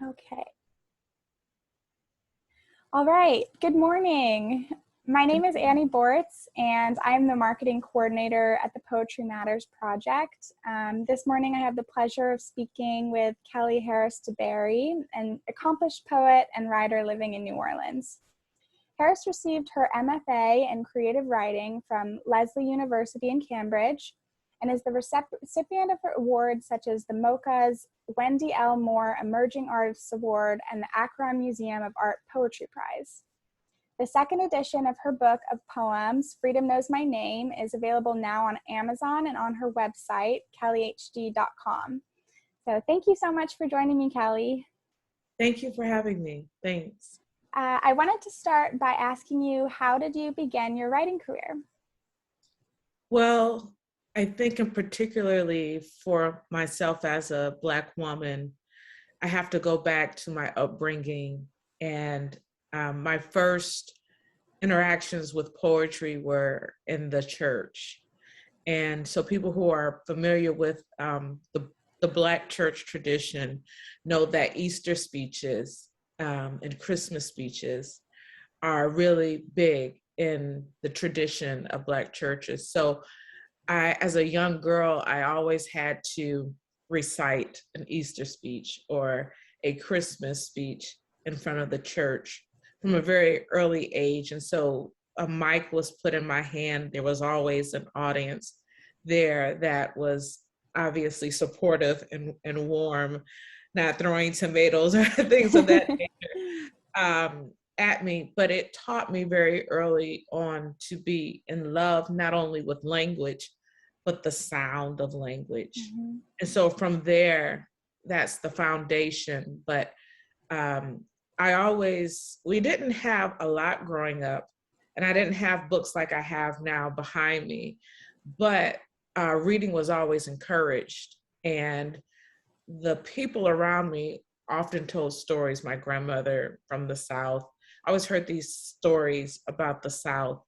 Okay. All right. Good morning. My name is Annie Bortz, and I'm the marketing coordinator at the Poetry Matters Project. This morning, I have the pleasure of speaking with Kelly Harris-DeBerry, an accomplished poet and writer living in New Orleans. Harris received her MFA in creative writing from Lesley University in Cambridge, and is the recipient of awards such as the MoCA's Wendy L. Moore Emerging Artists Award and the Akron Museum of Art Poetry Prize. The second edition of her book of poems, Freedom Knows My Name, is available now on Amazon and on her website, kellyhd.com. So thank you so much for joining me, Kelly. Thank you for having me. Thanks. I wanted to start by asking you, how did you begin your writing career? Well, I think in particularly for myself as a Black woman, I have to go back to my upbringing, and my first interactions with poetry were in the church. And so people who are familiar with the Black church tradition know that Easter speeches and Christmas speeches are really big in the tradition of Black churches. So as a young girl, I always had to recite an Easter speech or a Christmas speech in front of the church from a very early age. And so a mic was put in my hand. There was always an audience there that was obviously supportive and warm, not throwing tomatoes or things of that nature at me. But it taught me very early on to be in love, not only with language, but the sound of language. Mm-hmm. And so from there, that's the foundation. But we didn't have a lot growing up, and I didn't have books like I have now behind me, but reading was always encouraged. And the people around me often told stories. My grandmother from the South, I always heard these stories about the South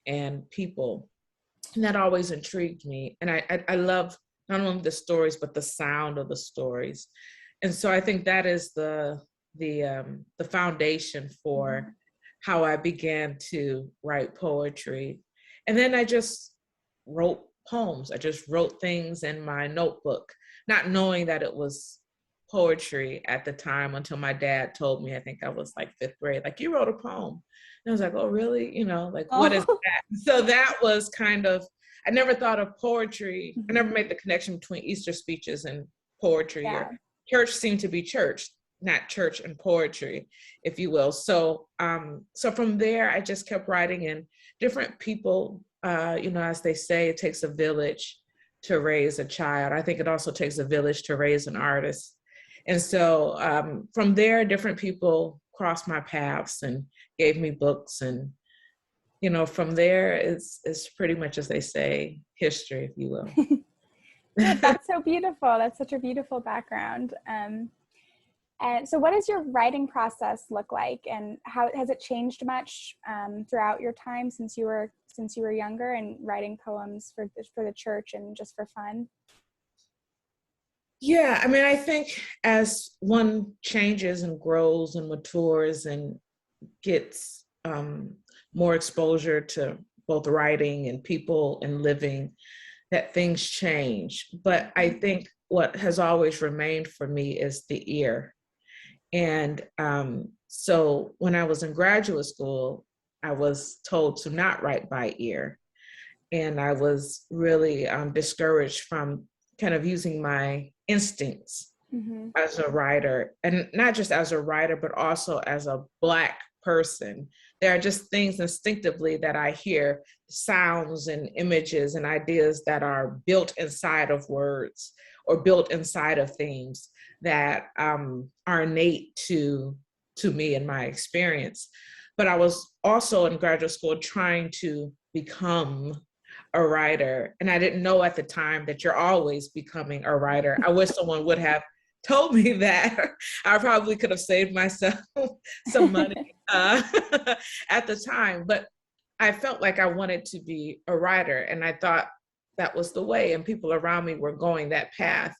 and people, and that always intrigued me. And I love not only the stories, but the sound of the stories. And so I think that is the foundation for how I began to write poetry. And then I just wrote poems. I just wrote things in my notebook, not knowing that it was poetry at the time, until my dad told me, I think I was like 5th grade, like, you wrote a poem. And I was like, oh, really? What is that? So that was kind of, I never thought of poetry. I never made the connection between Easter speeches and poetry. Yeah. Or church seemed to be church, not church and poetry, if you will. So from there, I just kept writing, and different people, as they say, it takes a village to raise a child. I think it also takes a village to raise an artist. And so from there, different people crossed my paths and gave me books. And, from there, it's pretty much, as they say, history, if you will. That's so beautiful. That's such a beautiful background. And so what does your writing process look like, and how has it changed much throughout your time since you were younger and writing poems for the church and just for fun? Yeah, I mean, I think as one changes and grows and matures and gets more exposure to both writing and people and living, that things change. But I think what has always remained for me is the ear. And so when I was in graduate school, I was told to not write by ear. And I was really discouraged from kind of using my instincts as a writer, and not just as a writer, but also as a Black person. There are just things instinctively that I hear, sounds and images and ideas that are built inside of words or built inside of themes that are innate to me and my experience. But I was also in graduate school trying to become a writer. And I didn't know at the time that you're always becoming a writer. I wish someone would have told me that. I probably could have saved myself some money at the time. But I felt like I wanted to be a writer, and I thought that was the way, and people around me were going that path.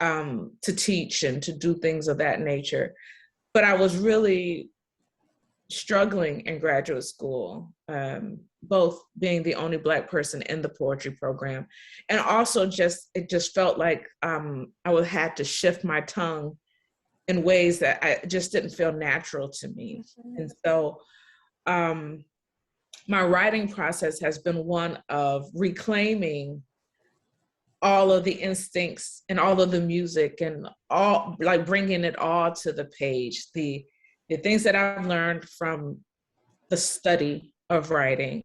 to teach and to do things of that nature. But I was really struggling in graduate school, both being the only Black person in the poetry program, and also it just felt like I would had to shift my tongue in ways that I just didn't feel natural to me. And so my writing process has been one of reclaiming all of the instincts and all of the music and all, like bringing it all to the page, the things that I've learned from the study of writing,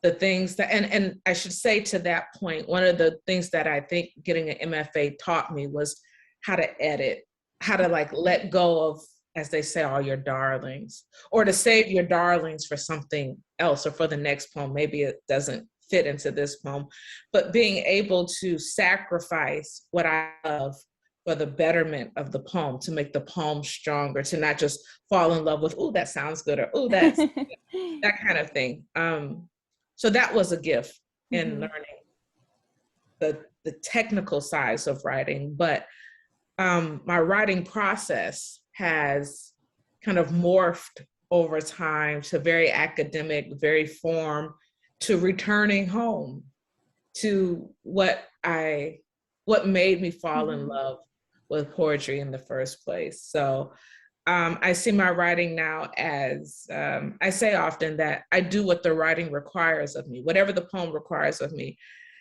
the things that, and I should say to that point, one of the things that I think getting an MFA taught me was how to edit, how to like let go of, as they say, all your darlings, or to save your darlings for something else or for the next poem. Maybe it doesn't fit into this poem, but being able to sacrifice what I love for the betterment of the poem, to make the poem stronger, to not just fall in love with, oh, that sounds good, or oh, that's that kind of thing. So that was a gift in learning the technical sides of writing. But my writing process has kind of morphed over time to very academic, very form, to returning home to what made me fall in love with poetry in the first place. So I see my writing now as, I say often that I do what the writing requires of me, whatever the poem requires of me.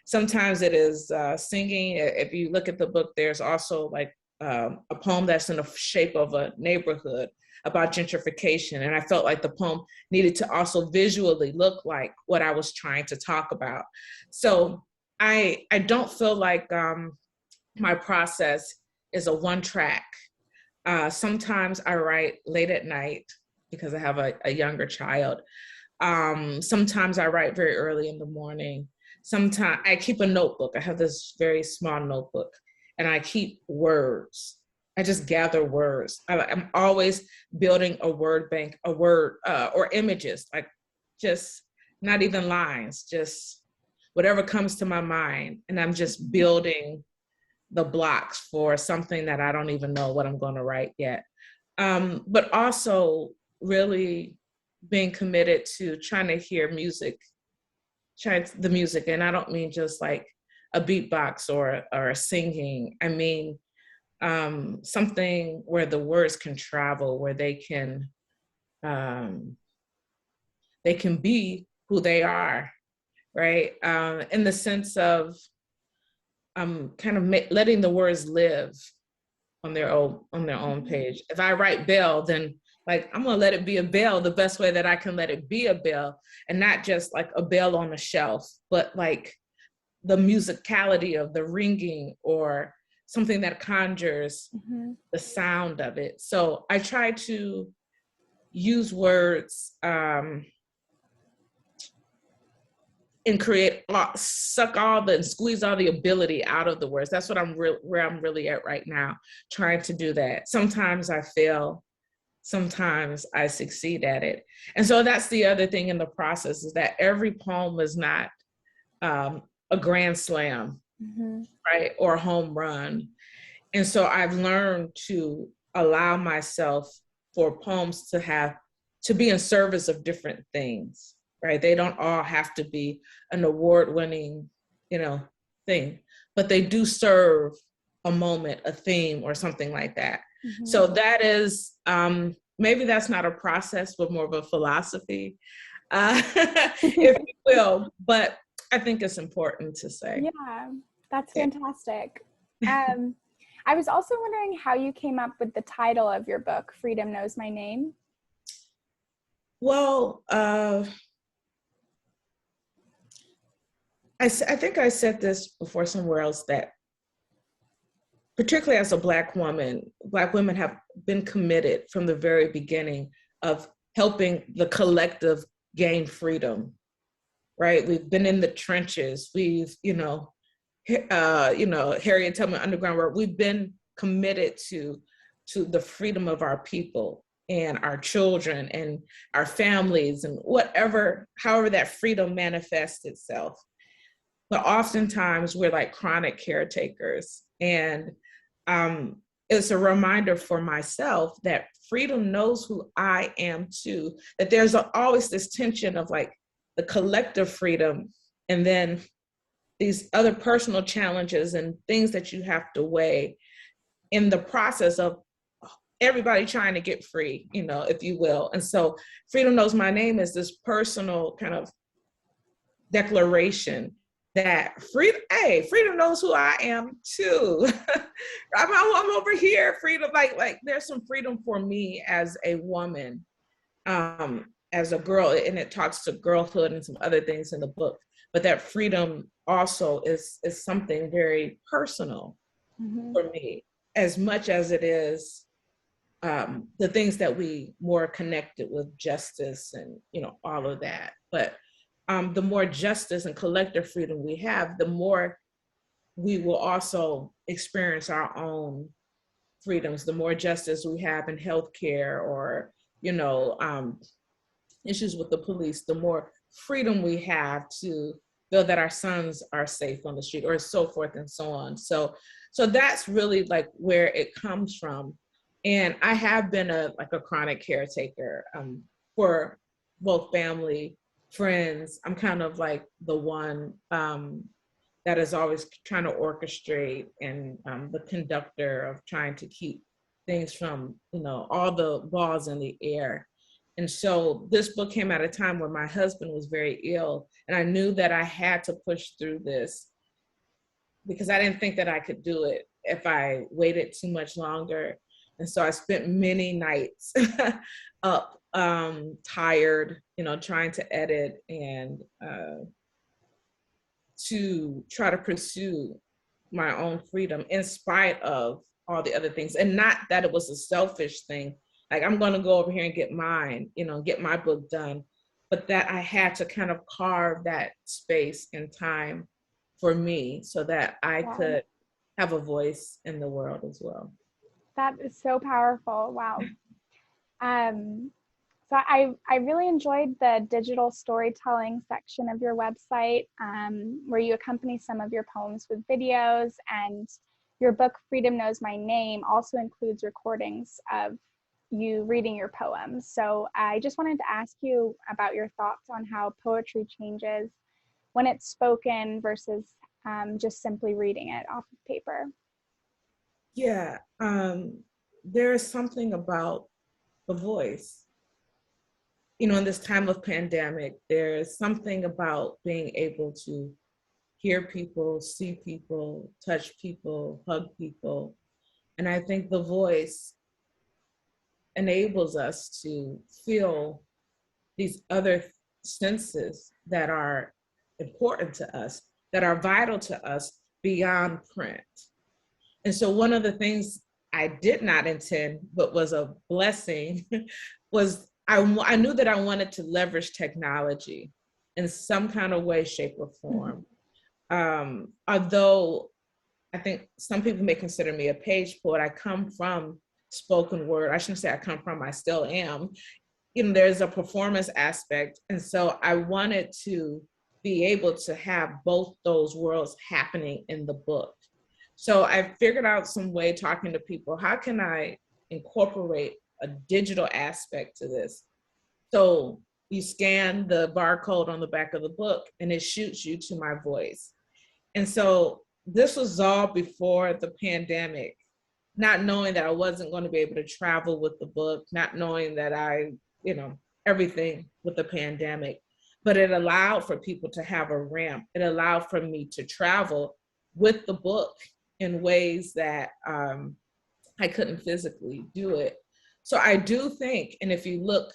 Sometimes it is singing. If you look at the book, there's also like a poem that's in the shape of a neighborhood about gentrification. And I felt like the poem needed to also visually look like what I was trying to talk about. So I don't feel like my process is a one track. Sometimes I write late at night because I have a younger child. Sometimes I write very early in the morning. Sometimes I keep a notebook. I have this very small notebook and I keep words. I just gather words. I'm always building a word bank, a word or images, like just not even lines, just whatever comes to my mind. And I'm just building the blocks for something that I don't even know what I'm going to write yet. But also really being committed to trying to hear music, the music. And I don't mean just like a beatbox or a singing. I mean, something where the words can travel, where they can be who they are, right? In the sense of kind of letting the words live on their own page. If I write bell, then like I'm gonna let it be a bell the best way that I can let it be a bell, and not just like a bell on a shelf, but like the musicality of the ringing or something that conjures the sound of it. So I try to use words and squeeze all the ability out of the words. That's what where I'm really at right now, trying to do that. Sometimes I fail, sometimes I succeed at it. And so that's the other thing in the process, is that every poem is not a grand slam, right? Or a home run. And so I've learned to allow myself for poems to be in service of different things, right? They don't all have to be an award-winning, thing, but they do serve a moment, a theme, or something like that. So that is, maybe that's not a process, but more of a philosophy, if you will, but I think it's important to say. Yeah, that's fantastic. I was also wondering how you came up with the title of your book, Freedom Knows My Name. Well, I think I said this before somewhere else, that particularly as a Black woman, Black women have been committed from the very beginning of helping the collective gain freedom, right? We've been in the trenches. We've, Harriet Tubman Underground Work. We've been committed to the freedom of our people and our children and our families and however that freedom manifests itself. But oftentimes we're like chronic caretakers, and it's a reminder for myself that freedom knows who I am too, that there's always this tension of like the collective freedom and then these other personal challenges and things that you have to weigh in the process of everybody trying to get free, you know, if you will. And so freedom knows my name is this personal kind of declaration that freedom knows who I am too. I'm over here, freedom, like there's some freedom for me as a woman, as a girl, and it talks to girlhood and some other things in the book, but that freedom also is something very personal for me, as much as it is the things that we more connected with justice and, you know, all of that. But the more justice and collective freedom we have, the more we will also experience our own freedoms. The more justice we have in healthcare or, you know, issues with the police, the more freedom we have to feel that our sons are safe on the street, or so forth and so on. So that's really like where it comes from. And I have been a chronic caretaker for both family, friends. I'm kind of like the one that is always trying to orchestrate and the conductor of trying to keep things from, you know, all the balls in the air. And so this book came at a time where my husband was very ill, and I knew that I had to push through this because I didn't think that I could do it if I waited too much longer. And so I spent many nights up, tired, you know, trying to edit and to try to pursue my own freedom in spite of all the other things. And not that it was a selfish thing, like I'm going to go over here and get mine, you know, get my book done, but that I had to kind of carve that space and time for me so that I could have a voice in the world as well. That is so powerful. Wow. So I really enjoyed the digital storytelling section of your website, where you accompany some of your poems with videos, and your book, Freedom Knows My Name, also includes recordings of you reading your poems. So I just wanted to ask you about your thoughts on how poetry changes when it's spoken versus just simply reading it off of paper. Yeah, there is something about the voice. You know, in this time of pandemic, there is something about being able to hear people, see people, touch people, hug people. And I think the voice enables us to feel these other senses that are important to us, that are vital to us beyond print. And so one of the things I did not intend, but was a blessing, was I knew that I wanted to leverage technology in some kind of way, shape, or form. Although I think some people may consider me a page poet, I come from spoken word. I shouldn't say I come from, I still am. You know, there's a performance aspect. And so I wanted to be able to have both those worlds happening in the book. So I figured out some way, talking to people, how can I incorporate a digital aspect to this? So you scan the barcode on the back of the book and it shoots you to my voice. And so this was all before the pandemic, not knowing that I wasn't going to be able to travel with the book, not knowing that you know, everything with the pandemic, but it allowed for people to have a ramp. It allowed for me to travel with the book in ways that I couldn't physically do it. So I do think, and if you look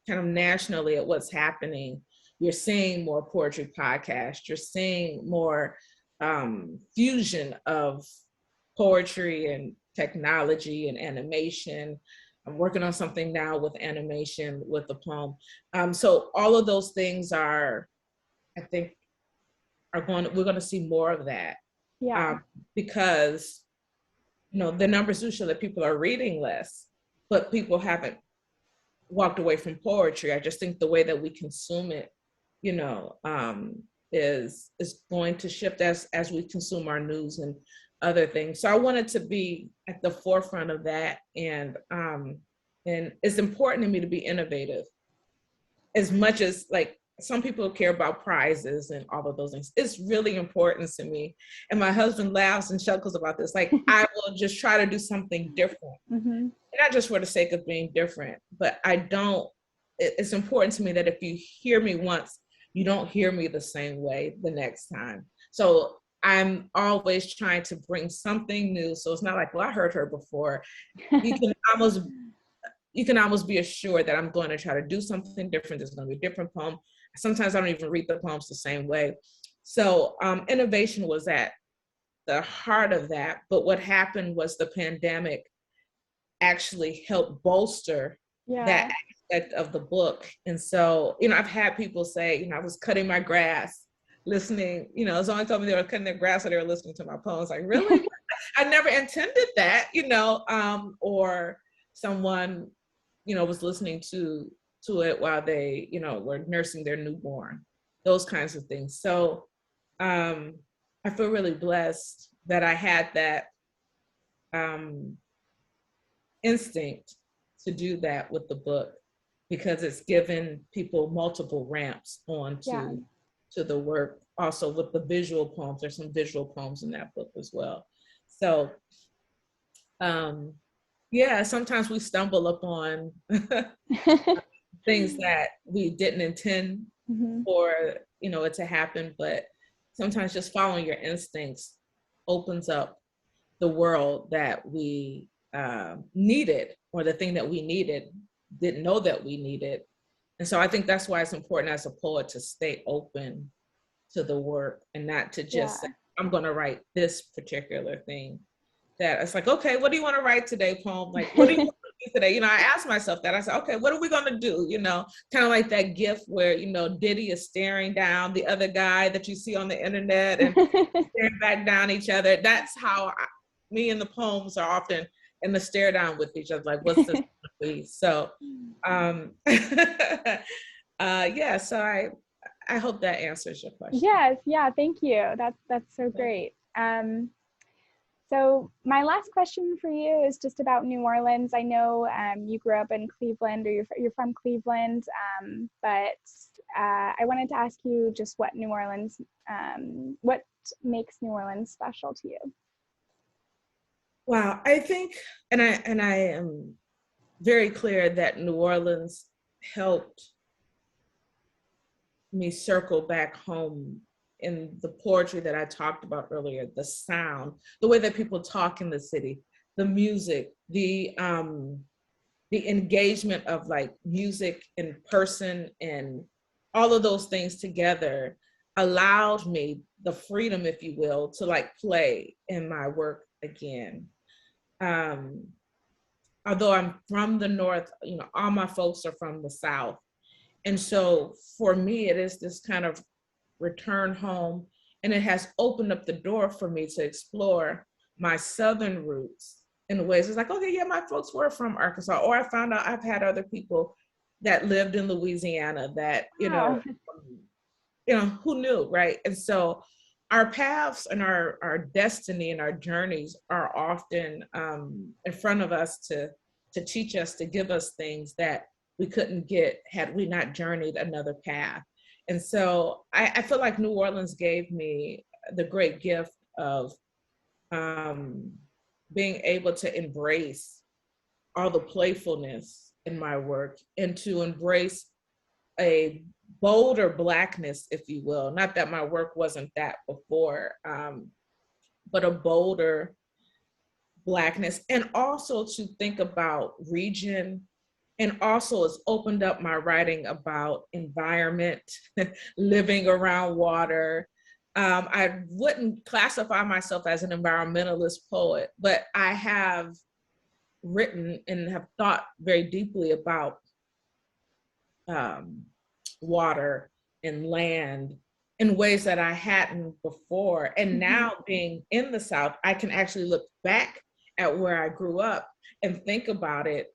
kind of nationally at what's happening, you're seeing more poetry podcasts, you're seeing more fusion of poetry and technology and animation. I'm working on something now with animation with the poem. So all of those things are, I think, we're going to see more of that. Yeah. Because, you know, the numbers do show that people are reading less, but people haven't walked away from poetry. I just think the way that we consume it, you know, is going to shift as we consume our news and other things. So I wanted to be at the forefront of that. And it's important to me to be innovative as much as like some people care about prizes and all of those things. It's really important to me. And my husband laughs and chuckles about this. Like, I will just try to do something different. Mm-hmm. Not just for the sake of being different, but it's important to me that if you hear me once, you don't hear me the same way the next time. So I'm always trying to bring something new. So it's not like, well, I heard her before. You can almost be assured that I'm going to try to do something different. There's going to be a different poem. Sometimes I don't even read the poems the same way. So innovation was at the heart of that. But what happened was the pandemic actually helped bolster that aspect of the book. And so, I've had people say, I was cutting my grass, listening, someone told me they were cutting their grass or they were listening to my poems. Like, really? I never intended that, or someone, was listening to it while they, were nursing their newborn, those kinds of things. So I feel really blessed that I had that instinct to do that with the book, because it's given people multiple ramps onto to the work. Also with the visual poems, there's some visual poems in that book as well. So sometimes we stumble upon things that we didn't intend for it to happen, but sometimes just following your instincts opens up the world that we needed, or the thing that we needed didn't know that we needed. And so I think that's why it's important as a poet to stay open to the work and not to just say, I'm going to write this particular thing. That it's like, okay, what do you want to write today, poem? Like, what do you want to do today? I asked myself that. I said, okay, what are we going to do? Kind of like that GIF where, Diddy is staring down the other guy that you see on the internet and staring back down each other. That's how me and the poems are often in the stare down with each other. Like, what's this going to be? So, so I hope that answers your question. Yes. Yeah. Thank you. That's so great. So my last question for you is just about New Orleans. I know you grew up in Cleveland, or you're from Cleveland, but I wanted to ask you just what what makes New Orleans special to you? Wow, I think, and I am very clear that New Orleans helped me circle back home in the poetry that I talked about earlier, the sound, the way that people talk in the city, the music, the engagement of like music in person, and all of those things together allowed me the freedom, if you will, to like play in my work again. Although I'm from the North, all my folks are from the South. And so for me, it is this kind of return home, and it has opened up the door for me to explore my Southern roots in ways. It's like, okay, yeah, my folks were from Arkansas, or I found out I've had other people that lived in Louisiana that, who knew, right? And so our paths and our destiny and our journeys are often in front of us to teach us, to give us things that we couldn't get had we not journeyed another path. And so I feel like New Orleans gave me the great gift of being able to embrace all the playfulness in my work, and to embrace a bolder Blackness, if you will. Not that my work wasn't that before, but a bolder Blackness, and also to think about region. And also it's opened up my writing about environment, living around water. I wouldn't classify myself as an environmentalist poet, but I have written and have thought very deeply about water and land in ways that I hadn't before. And now being in the South, I can actually look back at where I grew up and think about it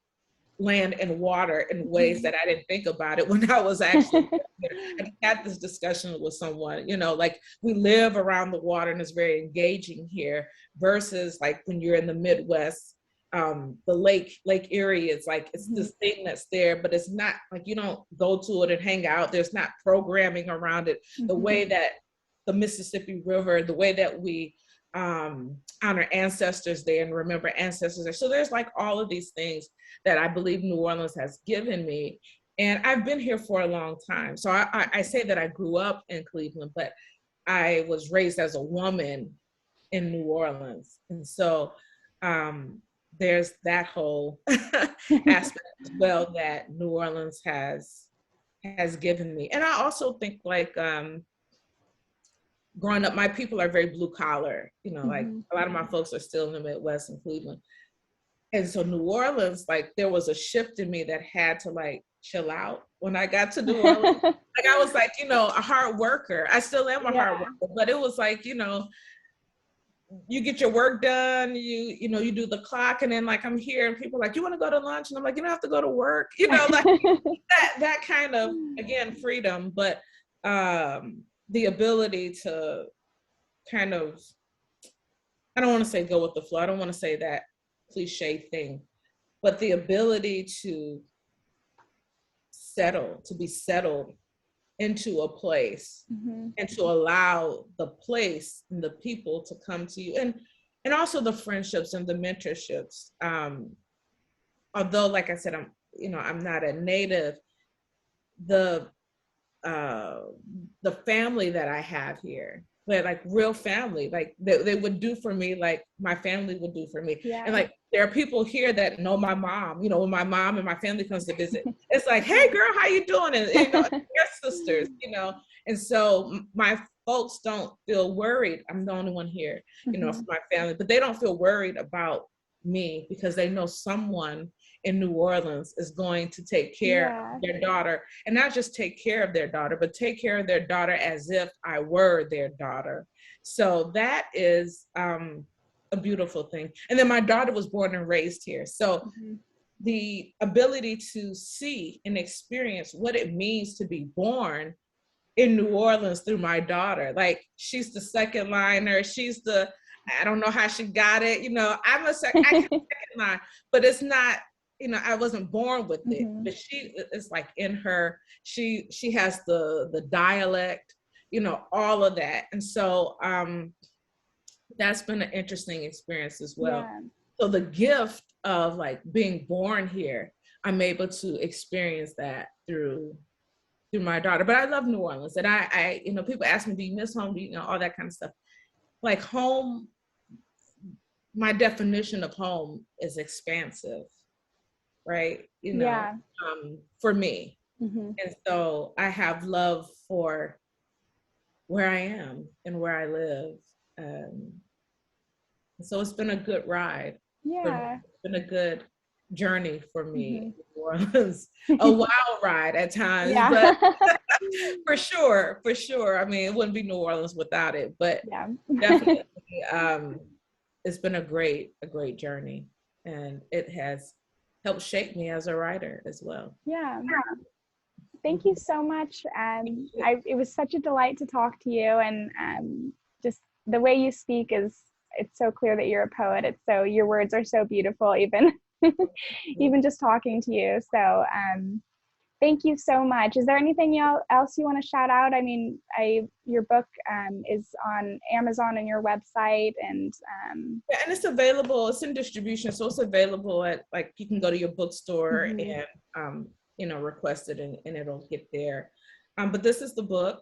land and water in ways that I didn't think about it when I was actually there. I had this discussion with someone, you know, like we live around the water and it's very engaging here versus like when you're in the Midwest, the Lake Erie is like, it's this thing that's there, but it's not like, you don't go to it and hang out. There's not programming around it. The way that the Mississippi River, the way that we honor ancestors there and remember ancestors there. So there's like all of these things that I believe New Orleans has given me. And I've been here for a long time. So I say that I grew up in Cleveland, but I was raised as a woman in New Orleans. And so there's that whole aspect as well that New Orleans has given me. And I also think like growing up, my people are very blue collar, you know, like a lot of my folks are still in the Midwest and Cleveland. And so New Orleans, like there was a shift in me that had to like chill out when I got to New Orleans. Like I was like, you know, a hard worker. I still am a hard worker, but it was like, you know, you get your work done, you know, you do the clock, and then like I'm here and people are like, you want to go to lunch? And I'm like, you don't have to go to work, you know, like that kind of, again, freedom, but the ability to kind of, I don't want to say go with the flow. I don't want to say that cliche thing, but the ability to be settled into a place and to allow the place and the people to come to you, and also the friendships and the mentorships. Although, like I said, I'm not a native, the family that I have here, but like real family, like they would do for me, like my family would do for me. And like there are people here that know my mom, you know, when my mom and my family comes to visit, it's like, hey girl, how you doing? And you know, they're sisters, you know. And so my folks don't feel worried. I'm the only one here, you know, for my family, but they don't feel worried about me because they know someone in New Orleans is going to take care of their daughter, and not just take care of their daughter, but take care of their daughter as if I were their daughter. So that is a beautiful thing. And then my daughter was born and raised here. So the ability to see and experience what it means to be born in New Orleans through my daughter. Like she's the second liner. I don't know how she got it. You know, I can second line, but it's not, you know, I wasn't born with it, but it's like in her, she has the dialect, you know, all of that. And so that's been an interesting experience as well. So the gift of like being born here, I'm able to experience that through my daughter. But I love New Orleans, and I you know, people ask me, do you miss home? Do you know, all that kind of stuff. Like home, my definition of home is expansive, right? You know, for me. And so I have love for where I am and where I live. So it's been a good ride. It's been a good journey for me in New Orleans. A wild ride at times, but for sure. I mean, it wouldn't be New Orleans without it, but definitely it's been a great journey, and it has helped shape me as a writer as well. Thank you so much. It was such a delight to talk to you, and just the way you speak it's so clear that you're a poet. Your words are so beautiful, even just talking to you. So thank you so much. Is there anything else you want to shout out? I mean, your book is on Amazon and your website, and and it's available. It's in distribution, so it's available at, like, you can go to your bookstore and you know, request it, and it'll get there. But this is the book,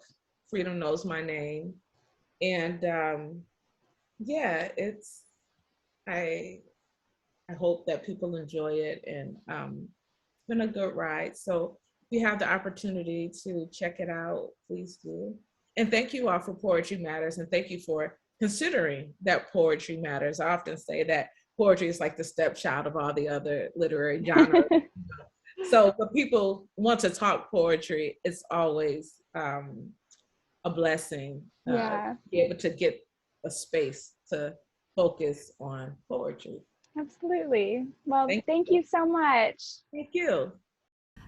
Freedom Knows My Name, and I hope that people enjoy it, and it's been a good ride. So if you have the opportunity to check it out, please do. And thank you all for Poetry Matters, and thank you for considering that poetry matters. I often say that poetry is like the stepchild of all the other literary genres. So when people want to talk poetry, it's always a blessing to be able to get a space to focus on poetry. Absolutely. Well, Thank thank you. you so much. Thank you.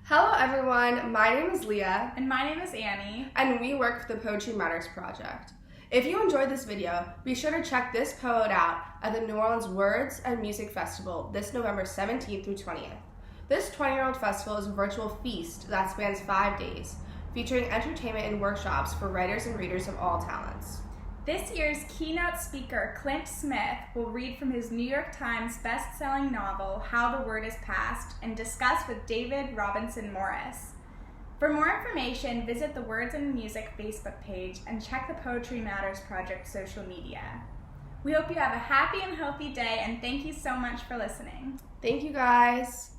Hello everyone, my name is Leah. And my name is Annie. And we work for the Poetry Matters Project. If you enjoyed this video, be sure to check this poet out at the New Orleans Words and Music Festival this November 17th through 20th. This 20-year-old festival is a virtual feast that spans 5 days, featuring entertainment and workshops for writers and readers of all talents. This year's keynote speaker, Clint Smith, will read from his New York Times best-selling novel, How the Word is Passed, and discuss with David Robinson Morris. For more information, visit the Words and Music Facebook page and check the Poetry Matters Project social media. We hope you have a happy and healthy day, and thank you so much for listening. Thank you guys.